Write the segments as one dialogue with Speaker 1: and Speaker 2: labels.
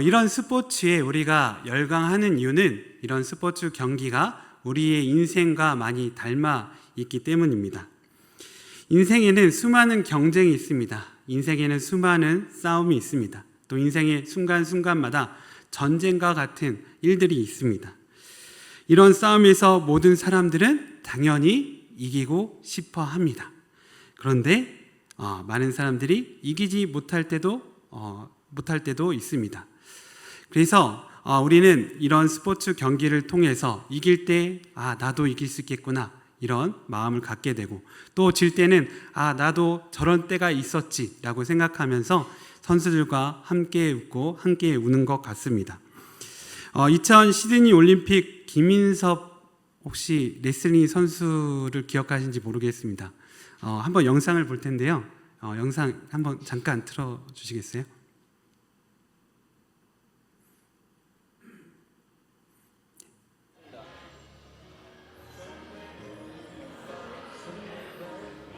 Speaker 1: 이런 스포츠에 우리가 열광하는 이유는 이런 스포츠 경기가 우리의 인생과 많이 닮아 있기 때문입니다. 인생에는 수많은 경쟁이 있습니다. 인생에는 수많은 싸움이 있습니다. 또 인생의 순간순간마다 전쟁과 같은 일들이 있습니다. 이런 싸움에서 모든 사람들은 당연히 이기고 싶어 합니다. 그런데 많은 사람들이 이기지 못할 때도 있습니다. 그래서 우리는 이런 스포츠 경기를 통해서 이길 때 나도 이길 수 있겠구나 이런 마음을 갖게 되고, 또 질 때는 나도 저런 때가 있었지 라고 생각하면서 선수들과 함께 웃고 함께 우는 것 같습니다. 2000 시드니 올림픽 김인섭 혹시 레슬링 선수를 기억하시는지 모르겠습니다. 한번 영상을 볼 텐데요. 영상 한번 잠깐 틀어주시겠어요?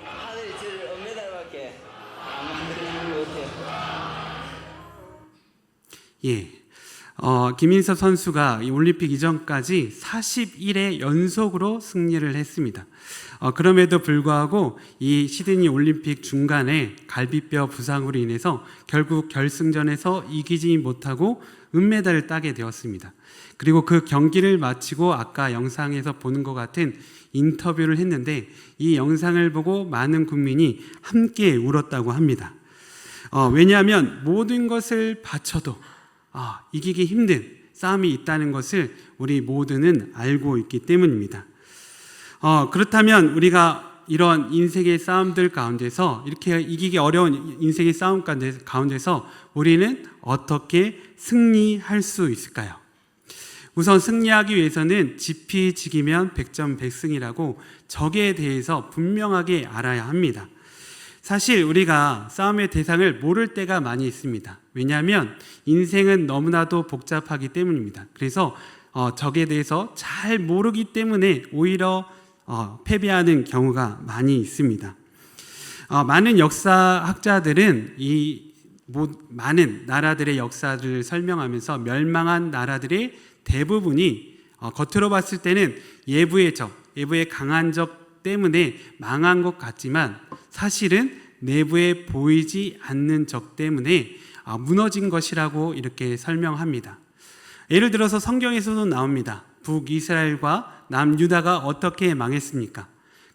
Speaker 2: 하늘이 제일 은메달밖에 안 만들어주는 것 같아요.
Speaker 1: 예. 김인섭 선수가 이 올림픽 이전까지 41회 연속으로 승리를 했습니다. 그럼에도 불구하고 이 시드니 올림픽 중간에 갈비뼈 부상으로 인해서 결국 결승전에서 이기지 못하고 은메달을 따게 되었습니다. 그리고 그 경기를 마치고 아까 영상에서 보는 것 같은 인터뷰를 했는데, 이 영상을 보고 많은 국민이 함께 울었다고 합니다. 왜냐하면 모든 것을 바쳐도 이기기 힘든 싸움이 있다는 것을 우리 모두는 알고 있기 때문입니다. 그렇다면 우리가 이런 인생의 싸움들 가운데서, 이렇게 이기기 어려운 인생의 싸움 가운데서 우리는 어떻게 승리할 수 있을까요? 우선 승리하기 위해서는 지피지기면 백전백승이라고 적에 대해서 분명하게 알아야 합니다. 사실 우리가 싸움의 대상을 모를 때가 많이 있습니다. 왜냐하면 인생은 너무나도 복잡하기 때문입니다. 그래서 적에 대해서 잘 모르기 때문에 오히려 패배하는 경우가 많이 있습니다. 많은 역사학자들은 많은 나라들의 역사를 설명하면서 멸망한 나라들의 대부분이 겉으로 봤을 때는 예부의 강한 적 때문에 망한 것 같지만, 사실은 내부에 보이지 않는 적 때문에 무너진 것이라고 이렇게 설명합니다. 예를 들어서 성경에서도 나옵니다. 북이스라엘과 남유다가 어떻게 망했습니까?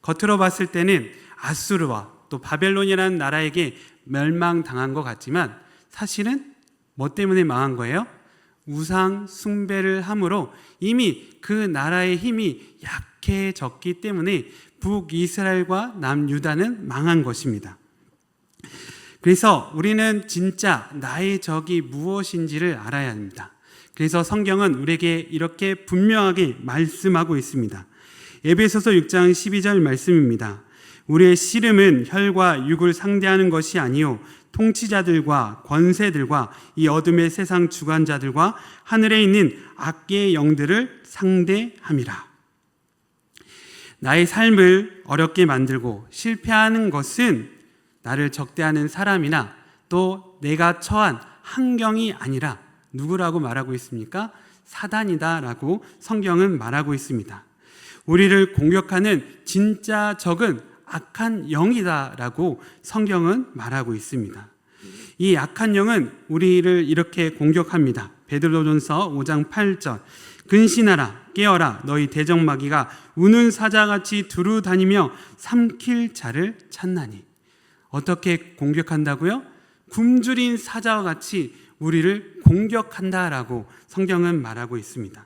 Speaker 1: 겉으로 봤을 때는 아수르와 또 바벨론이라는 나라에게 멸망당한 것 같지만, 사실은 뭐 때문에 망한 거예요? 우상 숭배를 함으로 이미 그 나라의 힘이 약해졌기 때문에 북이스라엘과 남유다는 망한 것입니다. 그래서 우리는 진짜 나의 적이 무엇인지를 알아야 합니다. 그래서 성경은 우리에게 이렇게 분명하게 말씀하고 있습니다. 에베소서 6장 12절 말씀입니다. 우리의 씨름은 혈과 육을 상대하는 것이 아니요 통치자들과 권세들과 이 어둠의 세상 주관자들과 하늘에 있는 악의 영들을 상대함이라. 나의 삶을 어렵게 만들고 실패하는 것은 나를 적대하는 사람이나 또 내가 처한 환경이 아니라 누구라고 말하고 있습니까? 사단이다라고 성경은 말하고 있습니다. 우리를 공격하는 진짜 적은 악한 영이다라고 성경은 말하고 있습니다. 이 악한 영은 우리를 이렇게 공격합니다. 베드로전서 5장 8절 근신하라 깨어라 너희 대적마귀가 우는 사자같이 두루 다니며 삼킬 자를 찾나니. 어떻게 공격한다고요? 굶주린 사자와 같이 우리를 공격한다라고 성경은 말하고 있습니다.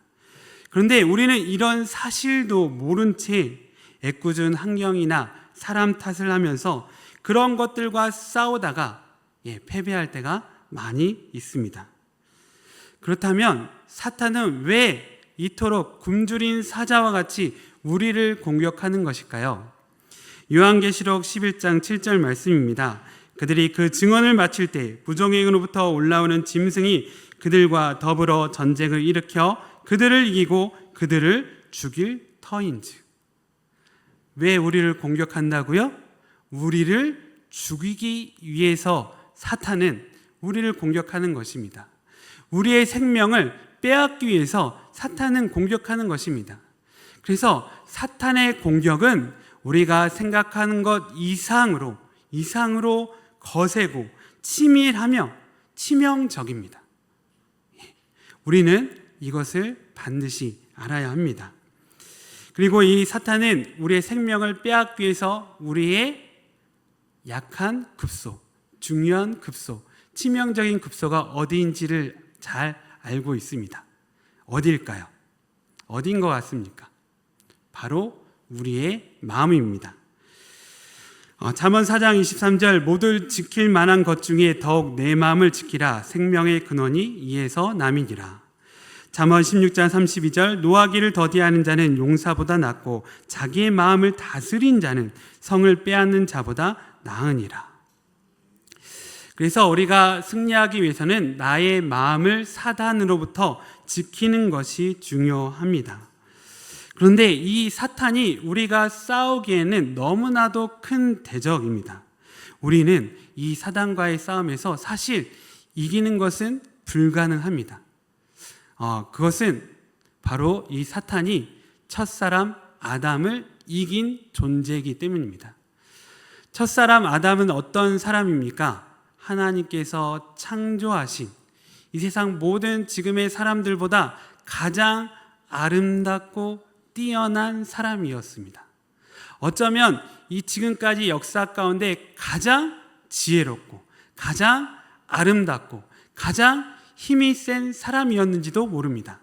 Speaker 1: 그런데 우리는 이런 사실도 모른 채 애꿎은 환경이나 사람 탓을 하면서 그런 것들과 싸우다가 패배할 때가 많이 있습니다. 그렇다면 사탄은 왜 이토록 굶주린 사자와 같이 우리를 공격하는 것일까요? 요한계시록 11장 7절 말씀입니다. 그들이 그 증언을 마칠 때 부정행으로부터 올라오는 짐승이 그들과 더불어 전쟁을 일으켜 그들을 이기고 그들을 죽일 터인즉. 왜 우리를 공격한다고요? 우리를 죽이기 위해서 사탄은 우리를 공격하는 것입니다. 우리의 생명을 빼앗기 위해서 사탄은 공격하는 것입니다. 그래서 사탄의 공격은 우리가 생각하는 것 이상으로 거세고 치밀하며 치명적입니다. 우리는 이것을 반드시 알아야 합니다. 그리고 이 사탄은 우리의 생명을 빼앗기 위해서 우리의 약한 급소, 중요한 급소, 치명적인 급소가 어디인지를 잘 알고 있습니다. 어디일까요? 어디인 것 같습니까? 바로 우리의 마음입니다. 잠언 4장 23절 모두 지킬 만한 것 중에 더욱 내 마음을 지키라 생명의 근원이 이에서 남이니라. 잠언 16장 32절 노하기를 더디하는 자는 용사보다 낫고 자기의 마음을 다스린 자는 성을 빼앗는 자보다 나으니라. 그래서 우리가 승리하기 위해서는 나의 마음을 사단으로부터 지키는 것이 중요합니다. 그런데 이 사탄이 우리가 싸우기에는 너무나도 큰 대적입니다. 우리는 이 사단과의 싸움에서 사실 이기는 것은 불가능합니다. 그것은 바로 이 사탄이 첫사람 아담을 이긴 존재이기 때문입니다. 첫사람 아담은 어떤 사람입니까? 하나님께서 창조하신 이 세상 모든 지금의 사람들보다 가장 아름답고 뛰어난 사람이었습니다. 어쩌면 이 지금까지 역사 가운데 가장 지혜롭고 가장 아름답고 가장 힘이 센 사람이었는지도 모릅니다.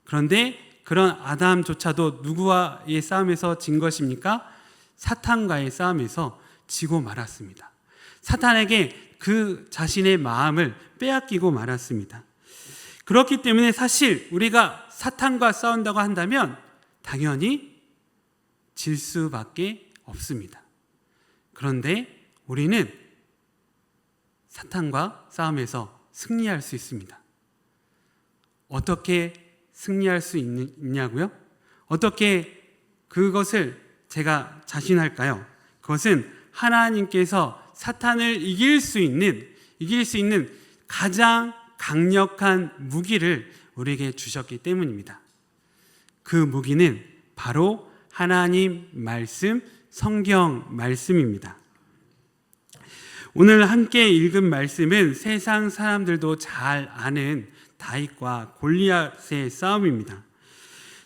Speaker 1: 그런데 그런 아담조차도 누구와의 싸움에서 진 것입니까? 사탄과의 싸움에서 지고 말았습니다. 사탄에게 그 자신의 마음을 빼앗기고 말았습니다. 그렇기 때문에 사실 우리가 사탄과 싸운다고 한다면 당연히 질 수밖에 없습니다. 그런데 우리는 사탄과 싸움에서 승리할 수 있습니다. 어떻게 승리할 수 있냐고요? 어떻게 그것을 제가 자신할까요? 그것은 하나님께서 사탄을 이길 수 있는 가장 강력한 무기를 우리에게 주셨기 때문입니다. 그 무기는 바로 하나님 말씀, 성경 말씀입니다. 오늘 함께 읽은 말씀은 세상 사람들도 잘 아는 다윗과 골리앗의 싸움입니다.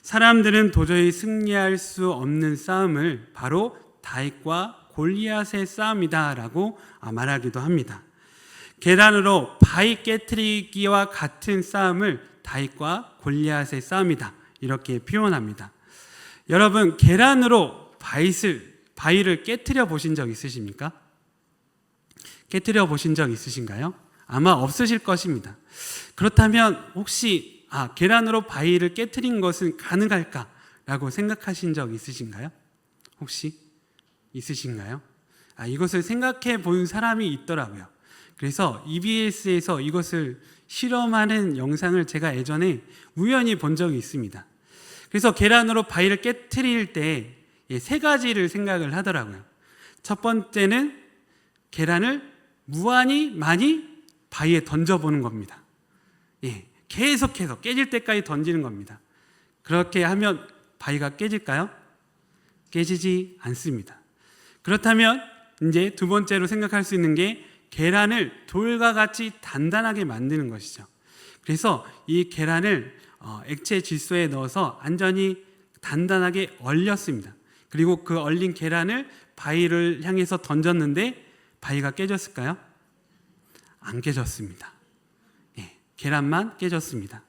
Speaker 1: 사람들은 도저히 승리할 수 없는 싸움을 바로 다윗과 골리앗의 싸움이다라고 말하기도 합니다. 계란으로 바위 깨트리기와 같은 싸움을 다윗과 골리앗의 싸움이다 이렇게 표현합니다. 여러분, 계란으로 바위를 깨트려 보신 적 있으십니까? 깨트려 보신 적 있으신가요? 아마 없으실 것입니다. 그렇다면 혹시 계란으로 바위를 깨트린 것은 가능할까라고 생각하신 적 있으신가요? 혹시 있으신가요? 이것을 생각해 본 사람이 있더라고요. 그래서 EBS에서 이것을 실험하는 영상을 제가 예전에 우연히 본 적이 있습니다. 그래서 계란으로 바위를 깨트릴 때 세 가지를 생각을 하더라고요. 첫 번째는 계란을 무한히 많이 바위에 던져보는 겁니다. 계속해서 깨질 때까지 던지는 겁니다. 그렇게 하면 바위가 깨질까요? 깨지지 않습니다. 그렇다면 이제 두 번째로 생각할 수 있는 게 계란을 돌과 같이 단단하게 만드는 것이죠. 그래서 이 계란을 액체 질소에 넣어서 완전히 단단하게 얼렸습니다. 그리고 그 얼린 계란을 바위를 향해서 던졌는데 바위가 깨졌을까요? 안 깨졌습니다. 계란만 깨졌습니다.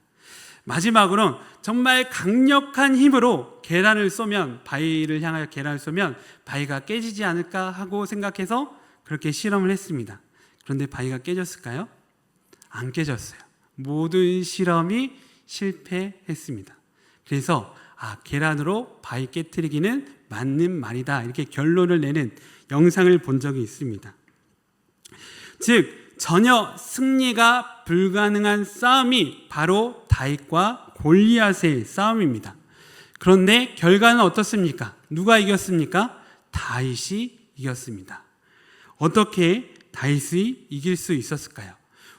Speaker 1: 마지막으로 정말 강력한 힘으로 계란을 쏘면 바위를 향하여 계란을 쏘면 바위가 깨지지 않을까 하고 생각해서 그렇게 실험을 했습니다. 그런데 바위가 깨졌을까요? 안 깨졌어요. 모든 실험이 실패했습니다. 그래서 계란으로 바위 깨트리기는 맞는 말이다 이렇게 결론을 내는 영상을 본 적이 있습니다. 즉 전혀 승리가 불가능한 싸움이 바로 다윗과 골리앗의 싸움입니다. 그런데 결과는 어떻습니까? 누가 이겼습니까? 다윗이 이겼습니다. 어떻게 다윗이 이길 수 있었을까요?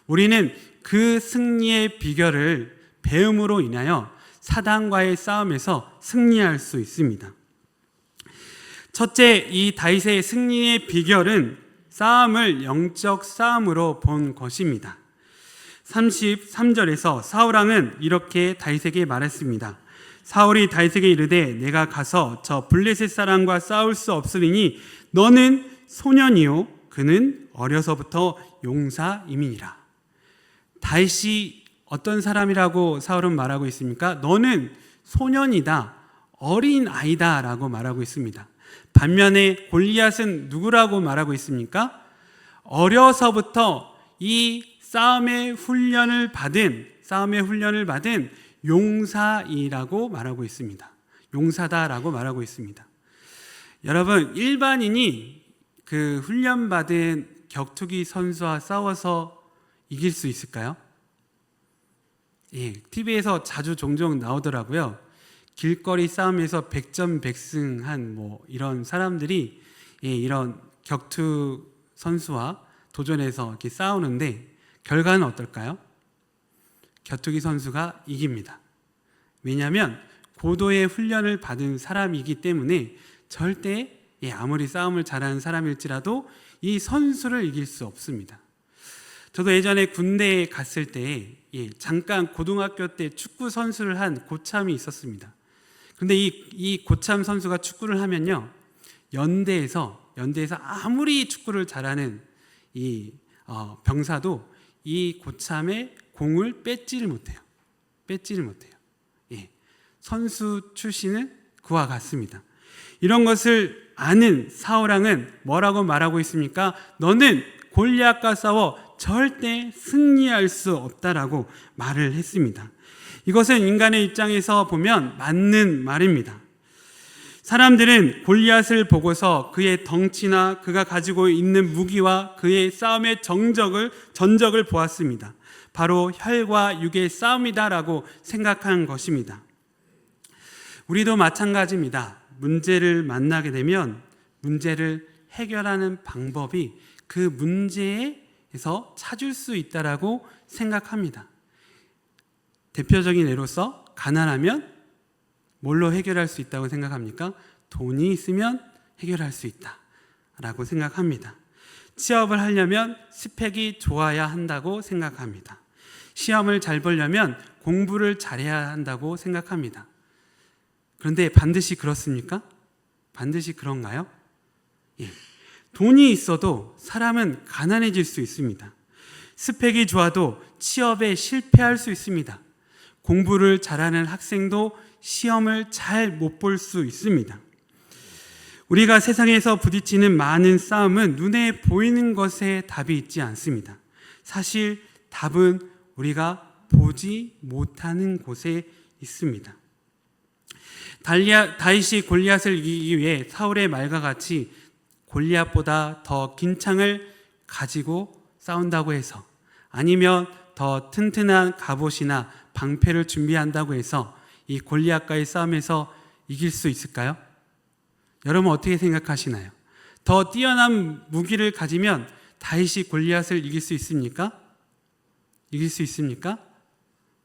Speaker 1: 우리는 그 승리의 비결을 배움으로 인하여 사단과의 싸움에서 승리할 수 있습니다. 첫째, 이 다윗의 승리의 비결은 싸움을 영적 싸움으로 본 것입니다. 33절에서 사울왕은 이렇게 다윗에게 말했습니다. 사울이 다윗에게 이르되 내가 가서 저 블레셋 사람과 싸울 수 없으리니 너는 소년이요 그는 어려서부터 용사임이니라. 다윗이 어떤 사람이라고 사울은 말하고 있습니까? 너는 소년이다, 어린 아이다 라고 말하고 있습니다. 반면에 골리앗은 누구라고 말하고 있습니까? 어려서부터 이 싸움의 훈련을 받은 용사이라고 말하고 있습니다. 용사다라고 말하고 있습니다. 여러분, 일반인이 그 훈련받은 격투기 선수와 싸워서 이길 수 있을까요? 예, TV에서 자주 종종 나오더라고요. 길거리 싸움에서 백전백승한 이런 사람들이 이런 격투 선수와 도전해서 이렇게 싸우는데 결과는 어떨까요? 격투기 선수가 이깁니다. 왜냐하면 고도의 훈련을 받은 사람이기 때문에 절대 아무리 싸움을 잘하는 사람일지라도 이 선수를 이길 수 없습니다. 저도 예전에 군대에 갔을 때 잠깐 고등학교 때 축구 선수를 한 고참이 있었습니다. 그런데 이 고참 선수가 축구를 하면요, 연대에서 아무리 축구를 잘하는 이 병사도 이 고참의 공을 뺏지를 못해요. 예, 선수 출신은 그와 같습니다. 이런 것을 아는 사울왕은 뭐라고 말하고 있습니까? 너는 골리앗과 싸워 절대 승리할 수 없다라고 말을 했습니다. 이것은 인간의 입장에서 보면 맞는 말입니다. 사람들은 골리앗을 보고서 그의 덩치나 그가 가지고 있는 무기와 그의 싸움의 전적을 보았습니다. 바로 혈과 육의 싸움이다라고 생각한 것입니다. 우리도 마찬가지입니다. 문제를 만나게 되면 문제를 해결하는 방법이 그 문제에서 찾을 수 있다라고 생각합니다. 대표적인 예로서 가난하면 뭘로 해결할 수 있다고 생각합니까? 돈이 있으면 해결할 수 있다라고 생각합니다. 취업을 하려면 스펙이 좋아야 한다고 생각합니다. 시험을 잘 보려면 공부를 잘해야 한다고 생각합니다. 그런데 반드시 그렇습니까? 반드시 그런가요? 예. 돈이 있어도 사람은 가난해질 수 있습니다. 스펙이 좋아도 취업에 실패할 수 있습니다. 공부를 잘하는 학생도 시험을 잘 못 볼 수 있습니다. 우리가 세상에서 부딪히는 많은 싸움은 눈에 보이는 것에 답이 있지 않습니다. 사실 답은 우리가 보지 못하는 곳에 있습니다. 다윗이 골리앗을 이기기 위해 사울의 말과 같이 골리앗보다 더 긴 창을 가지고 싸운다고 해서, 아니면 더 튼튼한 갑옷이나 방패를 준비한다고 해서 이 골리앗과의 싸움에서 이길 수 있을까요? 여러분 어떻게 생각하시나요? 더 뛰어난 무기를 가지면 다윗이 골리앗을 이길 수 있습니까? 이길 수 있습니까?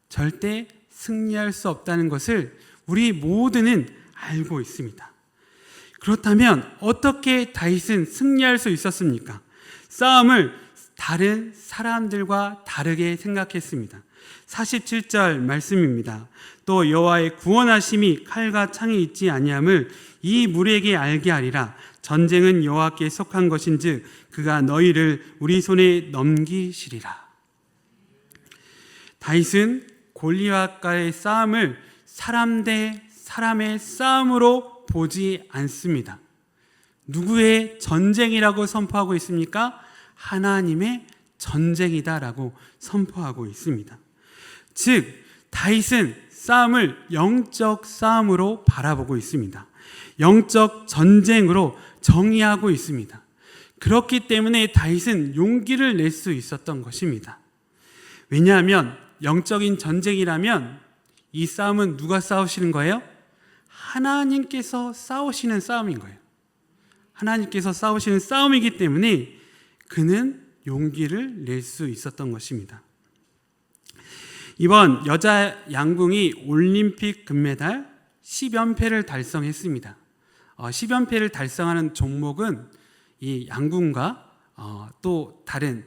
Speaker 1: 절대 승리할 수 없다는 것을 우리 모두는 알고 있습니다. 그렇다면 어떻게 다윗은 승리할 수 있었습니까? 싸움을 다른 사람들과 다르게 생각했습니다. 47절 말씀입니다. 또 여호와의 구원하심이 칼과 창이 있지 아니함을 이 무리에게 알게 하리라. 전쟁은 여호와께 속한 것인즉 그가 너희를 우리 손에 넘기시리라. 다윗은 골리앗과의 싸움을 사람 대 사람의 싸움으로 보지 않습니다. 누구의 전쟁이라고 선포하고 있습니까? 하나님의 전쟁이다라고 선포하고 있습니다. 즉 다윗은 싸움을 영적 싸움으로 바라보고 있습니다. 영적 전쟁으로 정의하고 있습니다. 그렇기 때문에 다윗은 용기를 낼 수 있었던 것입니다. 왜냐하면 영적인 전쟁이라면 이 싸움은 누가 싸우시는 거예요? 하나님께서 싸우시는 싸움인 거예요. 하나님께서 싸우시는 싸움이기 때문에 그는 용기를 낼 수 있었던 것입니다. 이번 여자 양궁이 올림픽 금메달 10연패를 달성했습니다. 10연패를 달성하는 종목은 이 양궁과 또 다른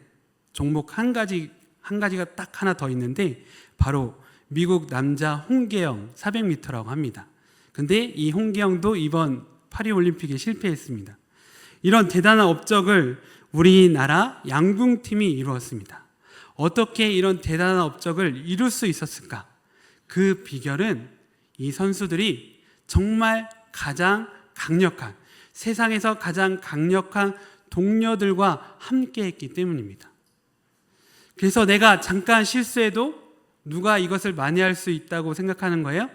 Speaker 1: 종목 한 가지가 딱 하나 더 있는데 바로 미국 남자 홍계영 400m라고 합니다. 근데 이 홍계영도 이번 파리올림픽에 실패했습니다. 이런 대단한 업적을 우리나라 양궁팀이 이루었습니다. 어떻게 이런 대단한 업적을 이룰 수 있었을까? 그 비결은 이 선수들이 정말 가장 강력한, 세상에서 가장 강력한 동료들과 함께 했기 때문입니다. 그래서 내가 잠깐 실수해도 누가 이것을 만회할 수 있다고 생각하는 거예요?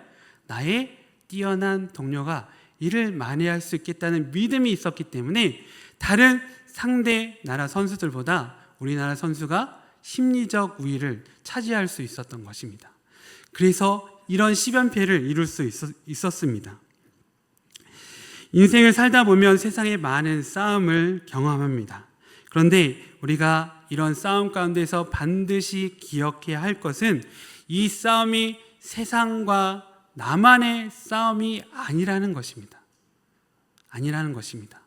Speaker 1: 나의 뛰어난 동료가 이를 만회할 수 있겠다는 믿음이 있었기 때문에 다른 상대 나라 선수들보다 우리나라 선수가 심리적 우위를 차지할 수 있었던 것입니다. 그래서 이런 10연패를 이룰 수 있었습니다. 인생을 살다 보면 세상에 많은 싸움을 경험합니다. 그런데 우리가 이런 싸움 가운데서 반드시 기억해야 할 것은 이 싸움이 세상과 나만의 싸움이 아니라는 것입니다. 아니라는 것입니다.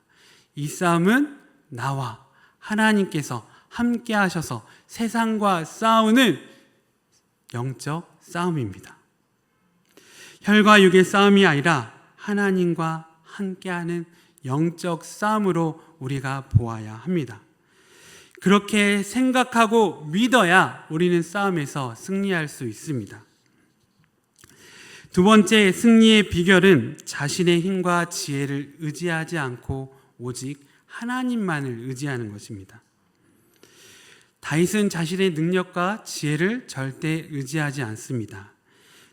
Speaker 1: 이 싸움은 나와 하나님께서 함께 하셔서 세상과 싸우는 영적 싸움입니다. 혈과 육의 싸움이 아니라 하나님과 함께하는 영적 싸움으로 우리가 보아야 합니다. 그렇게 생각하고 믿어야 우리는 싸움에서 승리할 수 있습니다. 두 번째 승리의 비결은 자신의 힘과 지혜를 의지하지 않고 오직 하나님만을 의지하는 것입니다. 다윗은 자신의 능력과 지혜를 절대 의지하지 않습니다.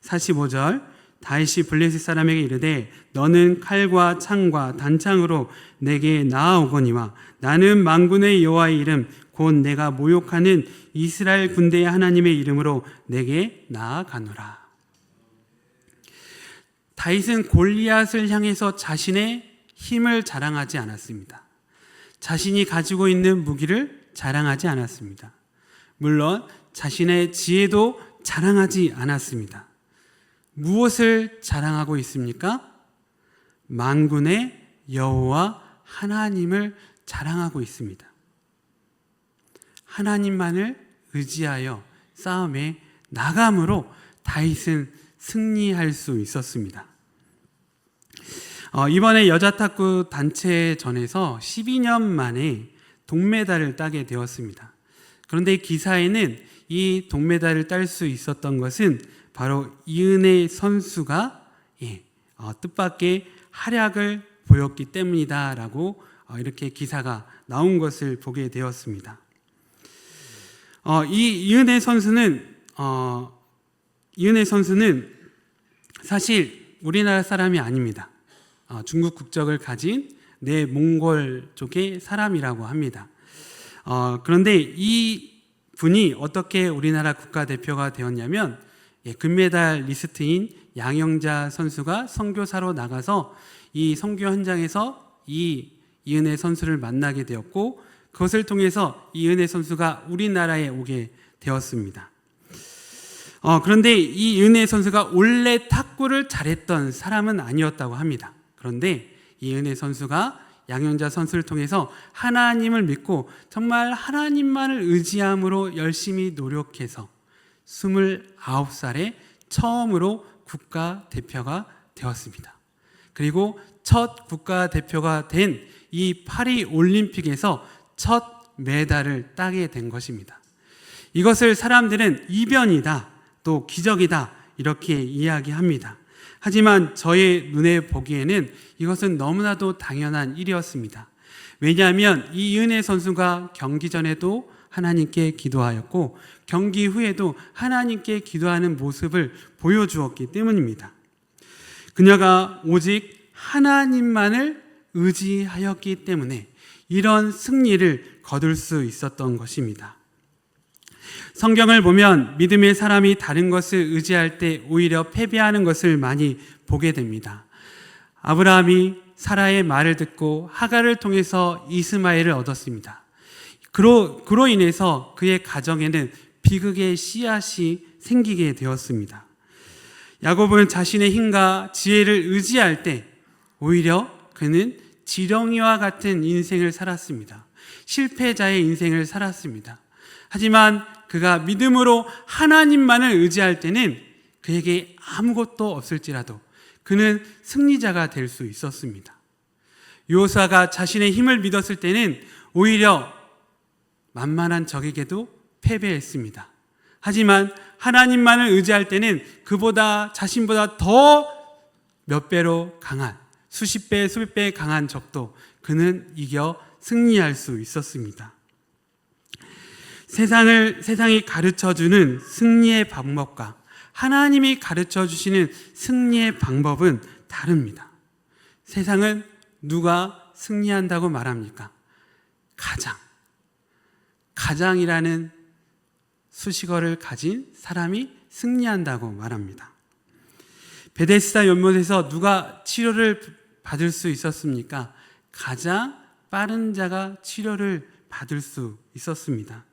Speaker 1: 45절 다윗이 블레셋 사람에게 이르되 너는 칼과 창과 단창으로 내게 나아오거니와 나는 만군의 여호와의 이름 곧 내가 모욕하는 이스라엘 군대의 하나님의 이름으로 내게 나아가노라. 다윗은 골리앗을 향해서 자신의 힘을 자랑하지 않았습니다. 자신이 가지고 있는 무기를 자랑하지 않았습니다. 물론 자신의 지혜도 자랑하지 않았습니다. 무엇을 자랑하고 있습니까? 만군의 여호와 하나님을 자랑하고 있습니다. 하나님만을 의지하여 싸움에 나감으로 다윗은 승리할 수 있었습니다. 이번에 여자 탁구 단체전에서 12년 만에 동메달을 따게 되었습니다. 그런데 기사에는 이 동메달을 딸 수 있었던 것은 바로 이은혜 선수가 뜻밖의 활약을 보였기 때문이다라고 이렇게 기사가 나온 것을 보게 되었습니다. 이 이은혜 선수는 사실 우리나라 사람이 아닙니다. 중국 국적을 가진 내몽골 쪽의 사람이라고 합니다. 그런데 이 분이 어떻게 우리나라 국가대표가 되었냐면 금메달 리스트인 양영자 선수가 선교사로 나가서 이 선교 현장에서 이 이은혜 선수를 만나게 되었고 그것을 통해서 이은혜 선수가 우리나라에 오게 되었습니다. 그런데 이 이은혜 선수가 원래 탁구를 잘했던 사람은 아니었다고 합니다. 그런데 이은혜 선수가 양영자 선수를 통해서 하나님을 믿고 정말 하나님만을 의지함으로 열심히 노력해서 29살에 처음으로 국가대표가 되었습니다. 그리고 첫 국가대표가 된 이 파리 올림픽에서 첫 메달을 따게 된 것입니다. 이것을 사람들은 이변이다, 또 기적이다 이렇게 이야기합니다. 하지만 저의 눈에 보기에는 이것은 너무나도 당연한 일이었습니다. 왜냐하면 이은혜 선수가 경기 전에도 하나님께 기도하였고 경기 후에도 하나님께 기도하는 모습을 보여주었기 때문입니다. 그녀가 오직 하나님만을 의지하였기 때문에 이런 승리를 거둘 수 있었던 것입니다. 성경을 보면 믿음의 사람이 다른 것을 의지할 때 오히려 패배하는 것을 많이 보게 됩니다. 아브라함이 사라의 말을 듣고 하갈을 통해서 이스마엘을 얻었습니다. 그로 인해서 그의 가정에는 비극의 씨앗이 생기게 되었습니다. 야곱은 자신의 힘과 지혜를 의지할 때 오히려 그는 지렁이와 같은 인생을 살았습니다. 실패자의 인생을 살았습니다. 하지만 그가 믿음으로 하나님만을 의지할 때는 그에게 아무것도 없을지라도 그는 승리자가 될 수 있었습니다. 요사가 자신의 힘을 믿었을 때는 오히려 만만한 적에게도 패배했습니다. 하지만 하나님만을 의지할 때는 그보다 자신보다 더 몇 배로 강한, 수십 배, 수백 배 강한 적도 그는 이겨 승리할 수 있었습니다. 세상이 가르쳐주는 승리의 방법과 하나님이 가르쳐주시는 승리의 방법은 다릅니다. 세상은 누가 승리한다고 말합니까? 가장이라는 수식어를 가진 사람이 승리한다고 말합니다. 베데스다 연못에서 누가 치료를 받을 수 있었습니까? 가장 빠른 자가 치료를 받을 수 있었습니다.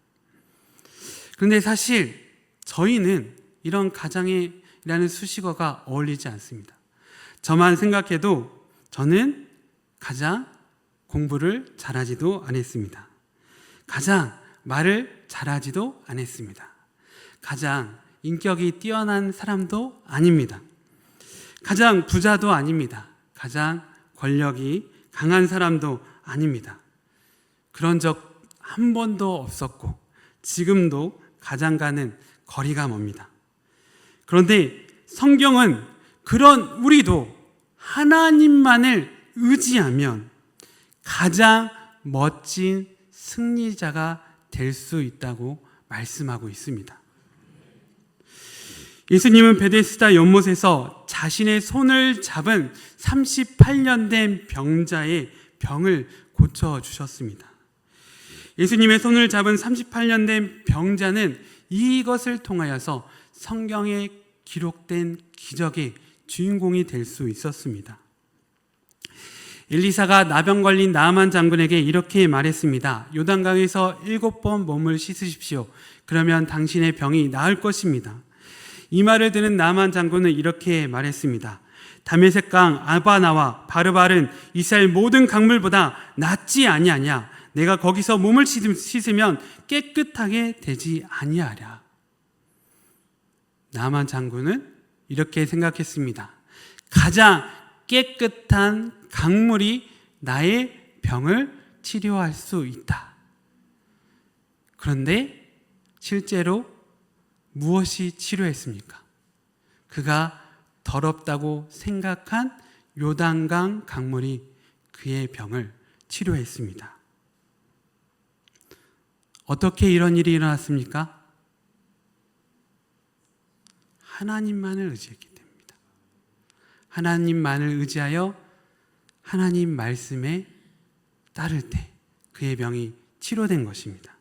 Speaker 1: 그런데 사실 저희는 이런 가장이라는 수식어가 어울리지 않습니다. 저만 생각해도 저는 가장 공부를 잘하지도 않았습니다. 가장 말을 잘하지도 않았습니다. 가장 인격이 뛰어난 사람도 아닙니다. 가장 부자도 아닙니다. 가장 권력이 강한 사람도 아닙니다. 그런 적 한 번도 없었고 지금도 가장과는 거리가 멉니다. 그런데 성경은 그런 우리도 하나님만을 의지하면 가장 멋진 승리자가 될 수 있다고 말씀하고 있습니다. 예수님은 베데스다 연못에서 자신의 손을 잡은 38년 된 병자의 병을 고쳐주셨습니다. 예수님의 손을 잡은 38년 된 병자는 이것을 통하여서 성경에 기록된 기적의 주인공이 될 수 있었습니다. 엘리사가 나병 걸린 나아만 장군에게 이렇게 말했습니다. 요단강에서 7번 몸을 씻으십시오. 그러면 당신의 병이 나을 것입니다. 이 말을 들은 나아만 장군은 이렇게 말했습니다. 다메섹강 아바나와 바르발은 이스라엘 모든 강물보다 낫지 아니하냐. 내가 거기서 몸을 씻으면 깨끗하게 되지 아니하랴. 나아만 장군은 이렇게 생각했습니다. 가장 깨끗한 강물이 나의 병을 치료할 수 있다. 그런데 실제로 무엇이 치료했습니까? 그가 더럽다고 생각한 요단강 강물이 그의 병을 치료했습니다. 어떻게 이런 일이 일어났습니까? 하나님만을 의지했기 때문입니다. 하나님만을 의지하여 하나님 말씀에 따를 때 그의 병이 치료된 것입니다.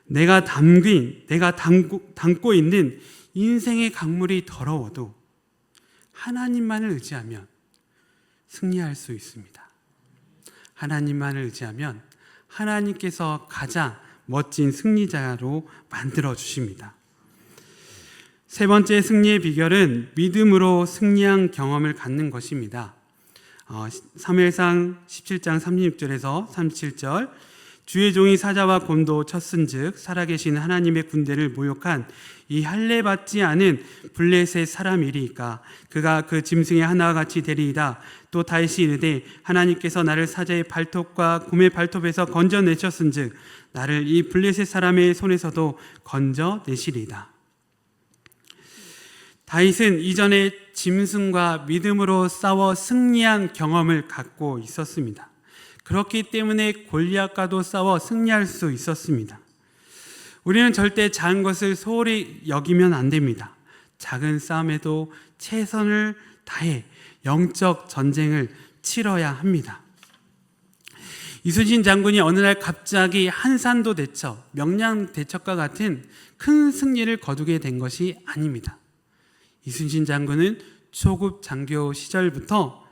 Speaker 1: 내가 담고 있는 인생의 강물이 더러워도 하나님만을 의지하면 승리할 수 있습니다. 하나님만을 의지하면 하나님께서 가장 멋진 승리자로 만들어 주십니다. 세 번째 승리의 비결은 믿음으로 승리한 경험을 갖는 것입니다. 사무엘상 17장 36절에서 37절 주의 종이 사자와 곰도 쳤은즉 살아계신 하나님의 군대를 모욕한 이 할례받지 않은 블레셋 사람이리이까 그가 그 짐승의 하나와 같이 되리이다. 또 다윗이 이르되 하나님께서 나를 사자의 발톱과 곰의 발톱에서 건져내셨은즉 나를 이 블레셋 사람의 손에서도 건져내시리이다. 다윗은 이전에 짐승과 믿음으로 싸워 승리한 경험을 갖고 있었습니다. 그렇기 때문에 골리앗과도 싸워 승리할 수 있었습니다. 우리는 절대 작은 것을 소홀히 여기면 안 됩니다. 작은 싸움에도 최선을 다해 영적 전쟁을 치러야 합니다. 이순신 장군이 어느 날 갑자기 한산도 대첩, 명량 대첩과 같은 큰 승리를 거두게 된 것이 아닙니다. 이순신 장군은 초급 장교 시절부터